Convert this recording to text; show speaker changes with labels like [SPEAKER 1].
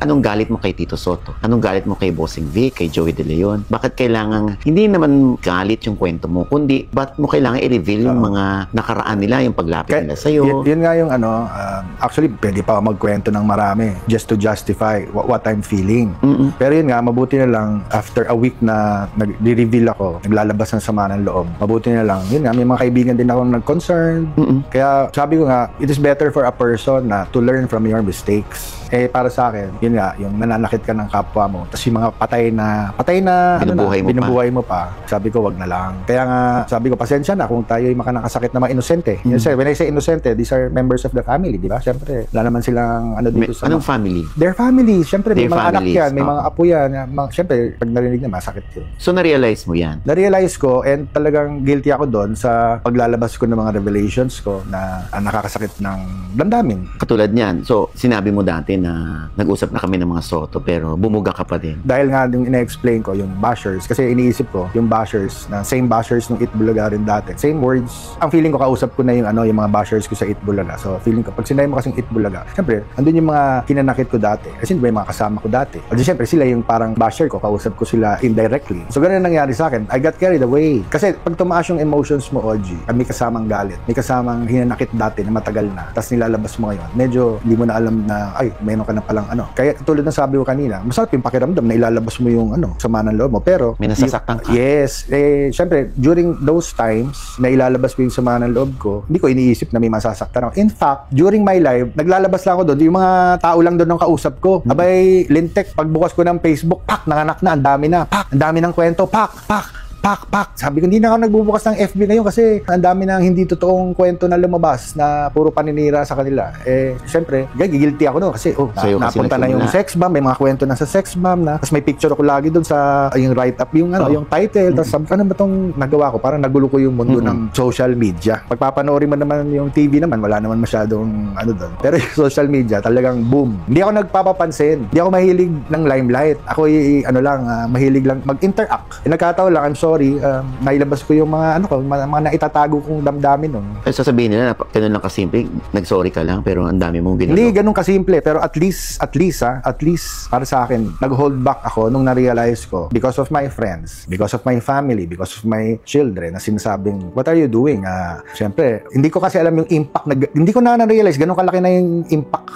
[SPEAKER 1] Anong galit mo kay Tito Soto? Anong galit mo kay Bossing Vic, kay Joey De Leon? Bakit kailangan, hindi naman galit yung kwento mo, kundi ba't mo kailangan i-reveal yung mga nakaraan nila, yung paglapit nila sa'yo?
[SPEAKER 2] Yun nga yung actually, pwede pa magkwento ng marami just to justify what I'm feeling. Pero yun nga, mabuti na lang, after a week na nag-reveal ako, naglalabas ng sama ng loob, mabuti na lang, yun nga, may mga kaibigan din ako nag-concern. Kaya sabi ko nga, it is better for a person na to learn from your mistakes. Para sa akin, yun nga, yung nananakit ka ng kapwa mo, tapos yung mga patay na binubuhay mo pa, sabi ko, wag na lang. Kaya nga, sabi ko, pasensya na kung tayo yung makanakasakit na mga inosente. When I say inosente, these are members of the family, di ba? Siyempre, wala naman silang dito sa...
[SPEAKER 1] Anong family?
[SPEAKER 2] Their family. Siyempre, may mga anak yan, may mga apo yan. Siyempre, pag narinig na, masakit yun.
[SPEAKER 1] So, na-realize mo yan?
[SPEAKER 2] Na-realize ko, and talagang guilty ako doon sa paglalabas ko ng mga revelations ko na nakakasakit ng damdamin.
[SPEAKER 1] Katulad niyan. So, sinabi mo dati na nag-usap na kami ng mga Soto, pero bumuga ka pa din.
[SPEAKER 2] Dahil nga yung ina-explain ko, yung bashers, kasi iniisip ko, yung bashers, na same bashers nung Itbulaga rin dati. Same words. Ang feeling ko, kausap ko na yung yung mga bashers ko sa Itbulaga. So, feeling ko, pag sinabi mo kasing Itbulaga, siyempre, andun yung mga kinanakit ko dati. Kasi may mga kasama ko dati. At siyempre, sila yung parang basher ko, kausap ko sila indirectly. So, ganun nangyari sa akin. I got carried away. Kasi pag tumaas yung emotions mo, OG, at may kasamang galit, may kasamang hinanakit dati na matagal na, tapos nilalabas mo ngayon, medyo hindi mo na alam na, ay, mayroon ka na palang Kaya tulad ng sabi ko kanina, masarap yung pakiramdam na ilalabas mo yung sama ng loob mo. Pero,
[SPEAKER 1] may nasasaktan ka.
[SPEAKER 2] Yes. Siyempre, during those times na ilalabas ko yung sama ng loob ko, hindi ko iniisip na may masasaktan ako. In fact, during my life, naglalabas lang ako doon, yung mga tao lang doon ang kausap ko. Abay, lintek, pagbukas ko ng Facebook, nanganak na, ang dami na, ang dami ng kwento, pak. Sabi ko, hindi na ako nagbubukas ng FB ngayon kasi ang dami ng hindi totoong kwento na lumabas na puro paninira sa kanila. Siyempre, gigilty ako noon kasi, napunta na yung sex bomb, may mga kwento na sa sex bomb na, tapos may picture ako lagi doon sa yung write-up, yung yung title, tapos sabi ko, ano ba itong nagawa ko? Parang nagulo ko yung mundo ng social media. Pagpapanoorin mo naman yung TV naman, wala naman masyadong doon. Pero yung social media, talagang boom. Hindi ako nagpapapansin. Hindi ako mahilig ng limelight. Ako mahilig lang mag-interact. Nagkataon lang, I'm sorry, nailabas ko yung mga mga naitatago kong damdamin nun.
[SPEAKER 1] Sasabihin nila, ganun lang kasimple, nag-sorry ka lang, pero ang dami mong ginagawa.
[SPEAKER 2] Hindi ganun kasimple, pero at least para sa akin, nag-hold back ako nung na-realize ko, because of my friends, because of my family, because of my children, na sinasabing, what are you doing? Siyempre, hindi ko kasi alam yung impact, hindi ko na realize ganun kalaki na yung impact